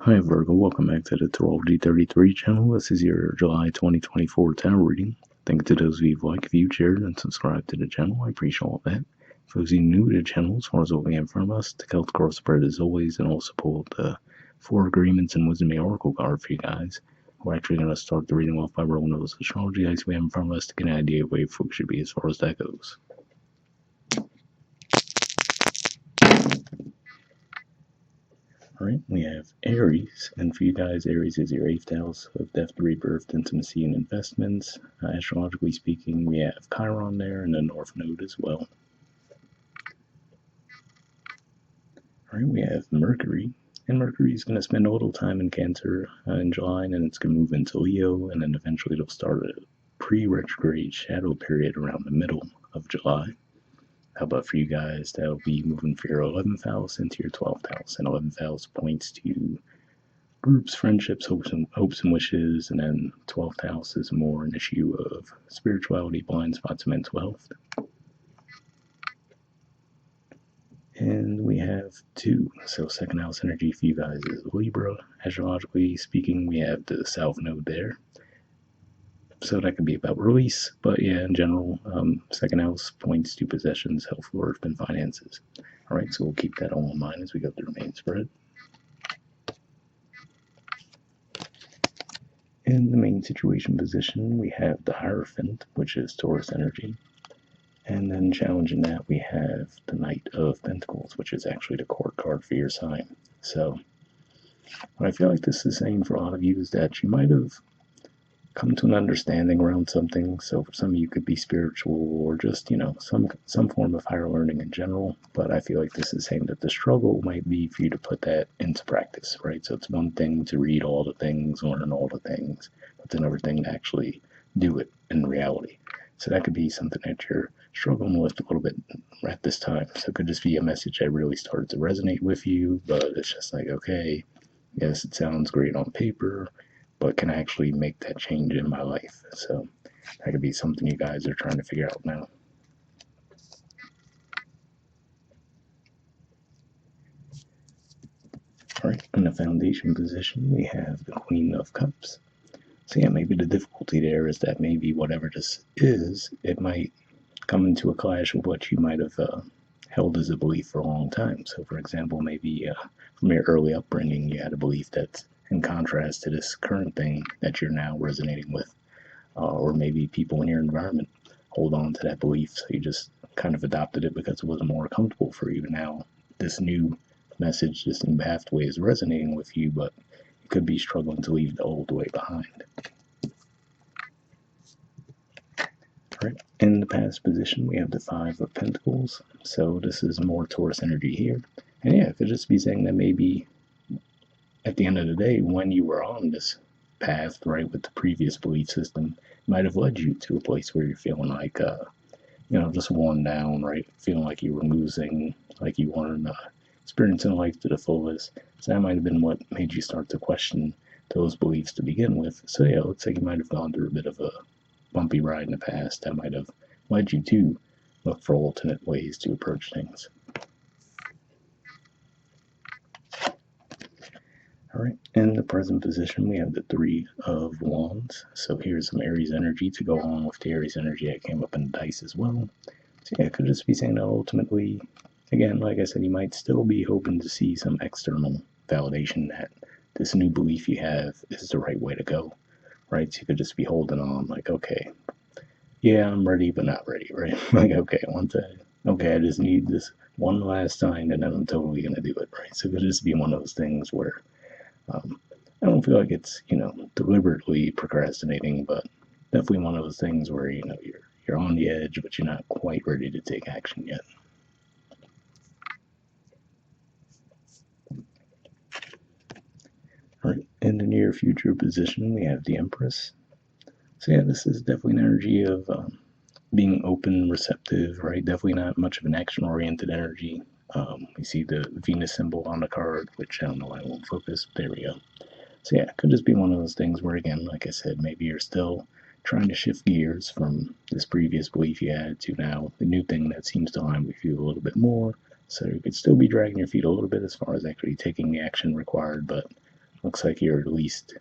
Hi Virgo, welcome back to the Astrology 33 channel. This is your July 2024 tarot reading. Thank you to those of you who like, viewed, shared, and subscribed to the channel. I appreciate all that. For those of you new to the channel, as far as what we have from us, the Celtic Cross spread as always, and also pulled the 4 agreements and wisdom oracle card for you guys. We're actually going to start the reading off by rolling those astrology dice we have in front of us to get an idea of where folks should be as far as that goes. Alright, we have Aries, and for you guys, Aries is your 8th house of death, rebirth, intimacy, and investments. Astrologically speaking, we have Chiron there and the North Node as well. Alright, we have Mercury, and Mercury is going to spend a little time in Cancer in July, and then it's going to move into Leo, and then eventually it'll start a pre-retrograde shadow period around the middle of July. How about for you guys, that'll be moving for your 11th house into your 12th house, and 11th house points to groups, friendships, hopes and wishes, and then 12th house is more an issue of spirituality, blind spots, and mental health. And we have 2, so second house energy for you guys is Libra. Astrologically speaking, we have the South Node there. So that could be about release, but yeah, in general, second house points to possessions, health, worth, and finances. All right, so we'll keep that all in mind as we go through the main spread. In the main situation position, we have the Hierophant, which is Taurus energy. And then challenging that, we have the Knight of Pentacles, which is actually the court card for your sign. So what I feel like this is saying for a lot of you is that you might have come to an understanding around something. So for some of you, it could be spiritual or just, some form of higher learning in general. But I feel like this is saying that the struggle might be for you to put that into practice, right? So it's one thing to read all the things, learn all the things, but it's another thing to actually do it in reality. So that could be something that you're struggling with a little bit at this time. So it could just be a message that really started to resonate with you, but it's just like, okay, yes, it sounds great on paper, but can I actually make that change in my life? So that could be something you guys are trying to figure out now. All right, in the foundation position, we have the Queen of Cups. So yeah, maybe the difficulty there is that maybe whatever this is, it might come into a clash with what you might have held as a belief for a long time. So for example, maybe from your early upbringing, you had a belief that's in contrast to this current thing that you're now resonating with. Or maybe people in your environment hold on to that belief, so you just kind of adopted it because it was more comfortable for you. Now this new message, this new pathway is resonating with you, but you could be struggling to leave the old way behind. Right. In the past position, we have the Five of Pentacles, so this is more Taurus energy here. And yeah, it could just be saying that maybe at the end of the day, when you were on this path, right, with the previous belief system, might have led you to a place where you're feeling like, just worn down, right? Feeling like you were losing, like you weren't experiencing life to the fullest. So that might have been what made you start to question those beliefs to begin with. So yeah, let's say you might have gone through a bit of a bumpy ride in the past that might have led you to look for alternate ways to approach things. All right, in the present position, we have the Three of Wands. So here's some Aries energy to go along with the Aries energy that came up in the dice as well. So yeah, it could just be saying that ultimately, again, like I said, you might still be hoping to see some external validation that this new belief you have is the right way to go, right? So you could just be holding on like, okay, yeah, I'm ready, but not ready, right? Like, okay, I just need this one last time, and then I'm totally going to do it, right? So it could just be one of those things where I don't feel like it's, deliberately procrastinating, but definitely one of those things where, you're on the edge, but you're not quite ready to take action yet. All right, in the near future position, we have the Empress. So yeah, this is definitely an energy of being open, receptive, right? Definitely not much of an action-oriented energy. We see the Venus symbol on the card, which I don't know why I won't focus. There we go. So yeah, it could just be one of those things where, again, like I said, maybe you're still trying to shift gears from this previous belief you had to now the new thing that seems to align with you a little bit more. So you could still be dragging your feet a little bit as far as actually taking the action required, but looks like you're at least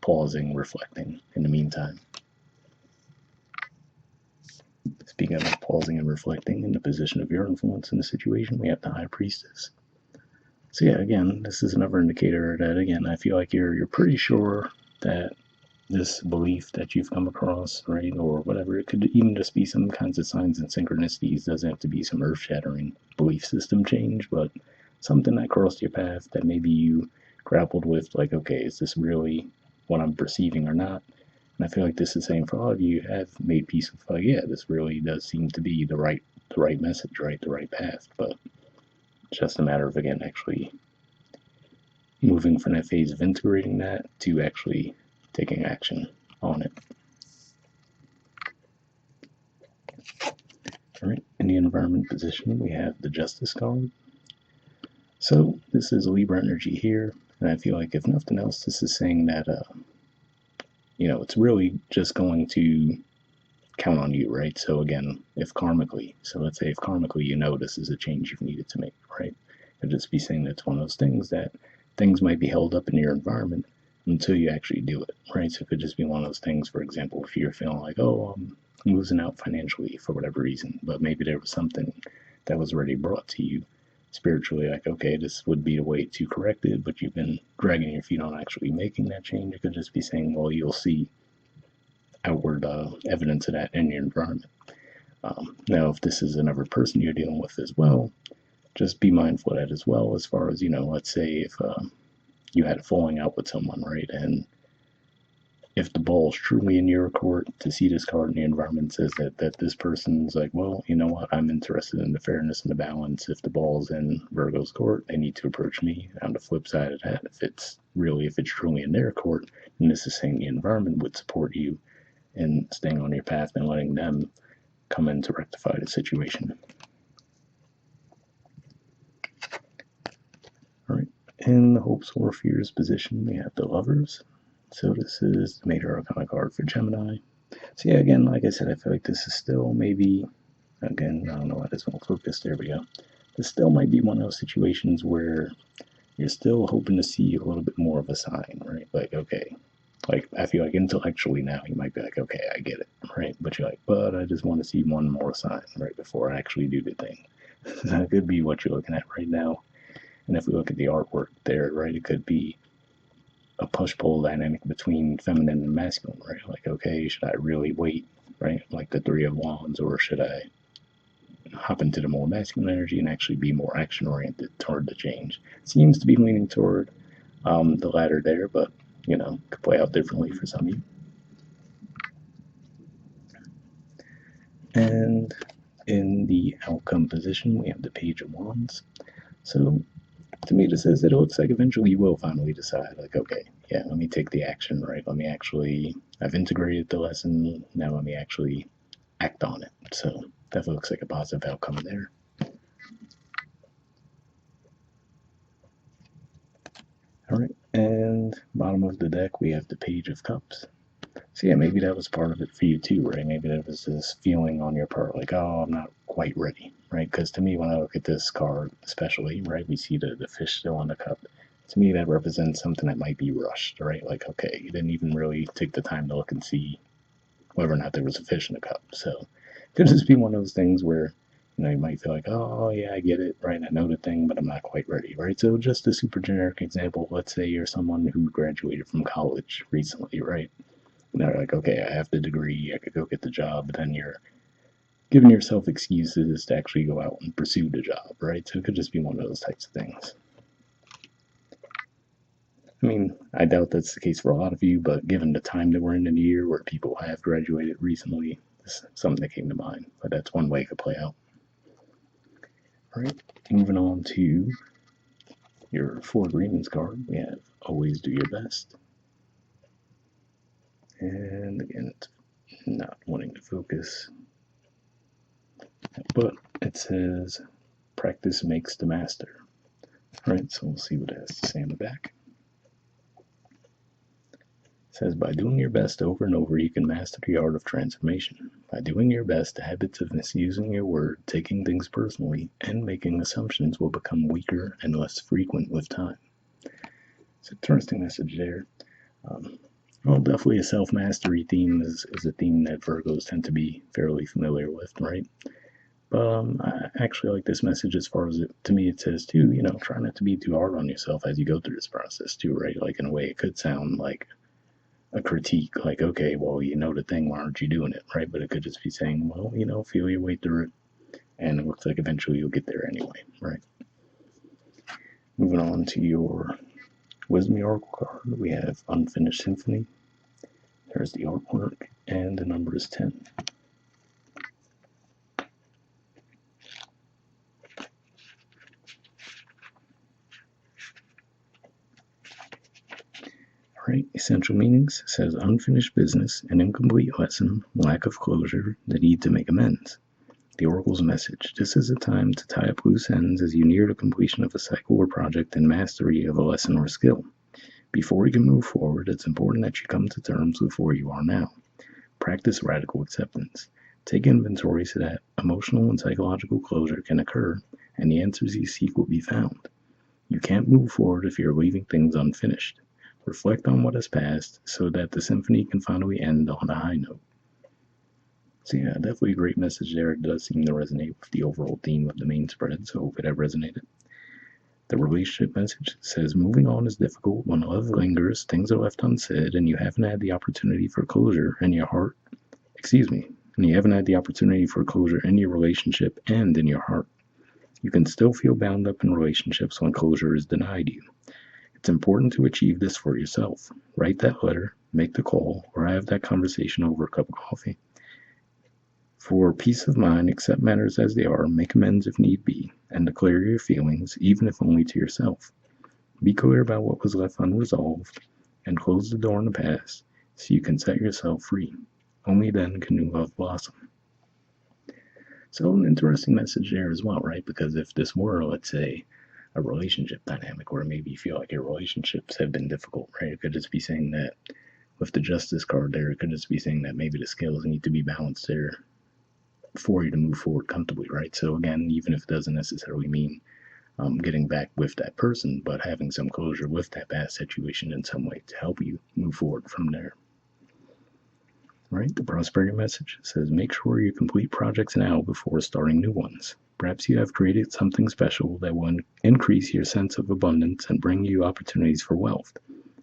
pausing, reflecting in the meantime. Speaking of pausing and reflecting, in the position of your influence in the situation, we have the High Priestess. So yeah, again, this is another indicator that, again, I feel like you're pretty sure that this belief that you've come across, right, or whatever, it could even just be some kinds of signs and synchronicities. Doesn't have to be some earth-shattering belief system change, but something that crossed your path that maybe you grappled with, like, okay, is this really what I'm perceiving or not? And I feel like this is saying for all of you have made peace with, like, yeah, this really does seem to be the right message, right, the right path, but it's just a matter of, again, actually moving from that phase of integrating that to actually taking action on it. All right, in the environment position, we have the Justice card. So this is Libra energy here, and I feel like if nothing else, this is saying that, it's really just going to count on you, right? So again, if karmically, so let's say if karmically you know this is a change you've needed to make, right? It'd just be saying that's one of those things that things might be held up in your environment until you actually do it, right? So it could just be one of those things, for example, if you're feeling like, oh, I'm losing out financially for whatever reason, but maybe there was something that was already brought to you spiritually, like, okay, this would be a way to correct it, but you've been dragging your feet on actually making that change. It could just be saying, well, you'll see outward evidence of that in your environment. Now, if this is another person you're dealing with as well, just be mindful of that as well. As far as, let's say if you had a falling out with someone, right? And if the ball's truly in your court, to see this card in the environment says that this person's like, well, you know what? I'm interested in the fairness and the balance. If the ball's in Virgo's court, they need to approach me. On the flip side of that, if it's truly in their court, then this is saying the environment would support you in staying on your path and letting them come in to rectify the situation. All right, in the hopes or fears position, we have the Lovers. So this is the Major Arcana card for Gemini. So yeah, again, like I said, I feel like this is still maybe, again, I don't know why this won't focus, there we go. This still might be one of those situations where you're still hoping to see a little bit more of a sign, right? Like, okay, like I feel like intellectually now you might be like, okay, I get it, right? But you're like, but I just want to see one more sign, right, before I actually do the thing. That could be what you're looking at right now. And if we look at the artwork there, right, it could be a push-pull dynamic between feminine and masculine, right? Like, okay, should I really wait, right? Like the Three of Wands, or should I hop into the more masculine energy and actually be more action-oriented toward the change? Seems to be leaning toward the latter there, but, could play out differently for some of you. And in the outcome position, we have the Page of Wands. So to me, this says that it looks like eventually you will finally decide, like, okay, yeah, let me take the action, right? I've integrated the lesson, now let me actually act on it. So that looks like a positive outcome there. All right, and bottom of the deck, we have the Page of Cups. So yeah, maybe that was part of it for you too, right? Maybe that was this feeling on your part, like, oh, I'm not quite ready, right? Because to me, when I look at this card, especially, right, we see the fish still on the cup. To me, that represents something that might be rushed, right? Like, okay, you didn't even really take the time to look and see whether or not there was a fish in the cup. So it could just be one of those things where, you might feel like, oh, yeah, I get it, right? I know the thing, but I'm not quite ready, right? So just a super generic example, let's say you're someone who graduated from college recently, right? And they're like, okay, I have the degree, I could go get the job, but then you're giving yourself excuses to actually go out and pursue the job, right? So it could just be one of those types of things. I mean, I doubt that's the case for a lot of you, but given the time that we're in the year where people have graduated recently, this is something that came to mind. But that's one way it could play out. All right, moving on to your Four Agreements card, we have Always Do Your Best. And again, it's not wanting to focus, but it says practice makes the master. All right, so we'll see what it has to say on the back. It says, by doing your best over and over, you can master the art of transformation. By doing your best, the habits of misusing your word, taking things personally, and making assumptions will become weaker and less frequent with time. It's an interesting message there. Well, definitely a self-mastery theme is a theme that Virgos tend to be fairly familiar with, right? But I actually like this message as far as to me, it says too, try not to be too hard on yourself as you go through this process too, right? Like in a way, it could sound like a critique, like, okay, well, you know the thing, why aren't you doing it, right? But it could just be saying, well, feel your way through it, and it looks like eventually you'll get there anyway, right? Moving on to your Wisdom Oracle card, we have Unfinished Symphony. There's the artwork, and the number is 10. Right, essential meanings says unfinished business, an incomplete lesson, lack of closure, the need to make amends. The Oracle's message: this is a time to tie up loose ends as you near the completion of a cycle or project and mastery of a lesson or skill. Before you can move forward, it's important that you come to terms with where you are now. Practice radical acceptance. Take inventory so that emotional and psychological closure can occur and the answers you seek will be found. You can't move forward if you're leaving things unfinished. Reflect on what has passed so that the symphony can finally end on a high note. So yeah, definitely a great message there. It does seem to resonate with the overall theme of the main spread, so hope it have resonated. The relationship message says moving on is difficult when love lingers, things are left unsaid, and you haven't had the opportunity for closure in your heart. And you haven't had the opportunity for closure in your relationship and in your heart. You can still feel bound up in relationships when closure is denied you. It's important to achieve this for yourself. Write that letter, make the call, or have that conversation over a cup of coffee. For peace of mind, accept matters as they are, make amends if need be, and declare your feelings, even if only to yourself. Be clear about what was left unresolved, and close the door on the past so you can set yourself free. Only then can new love blossom. So an interesting message there as well, right? Because if this were, let's say, a relationship dynamic where maybe you feel like your relationships have been difficult, right? It could just be saying that with the justice card there, it could just be saying that maybe the scales need to be balanced there for you to move forward comfortably, right? So again, even if it doesn't necessarily mean getting back with that person, but having some closure with that past situation in some way to help you move forward from there. Right? The prosperity message says make sure you complete projects now before starting new ones. Perhaps you have created something special that will increase your sense of abundance and bring you opportunities for wealth.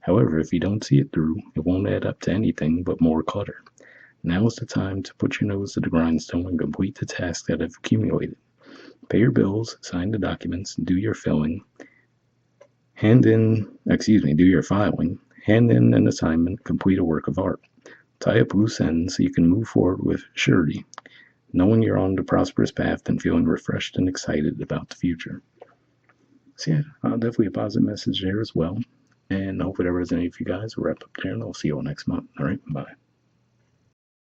However, if you don't see it through, it won't add up to anything but more clutter. Now is the time to put your nose to the grindstone and complete the tasks that have accumulated. Pay your bills, sign the documents, do your filing, do your filing, hand in an assignment, complete a work of art. Tie up loose ends so you can move forward with surety, knowing you're on the prosperous path and feeling refreshed and excited about the future. So yeah, definitely a positive message there as well. And I hope it resonates with you guys. We'll wrap up there and I'll see you all next month. All right, bye.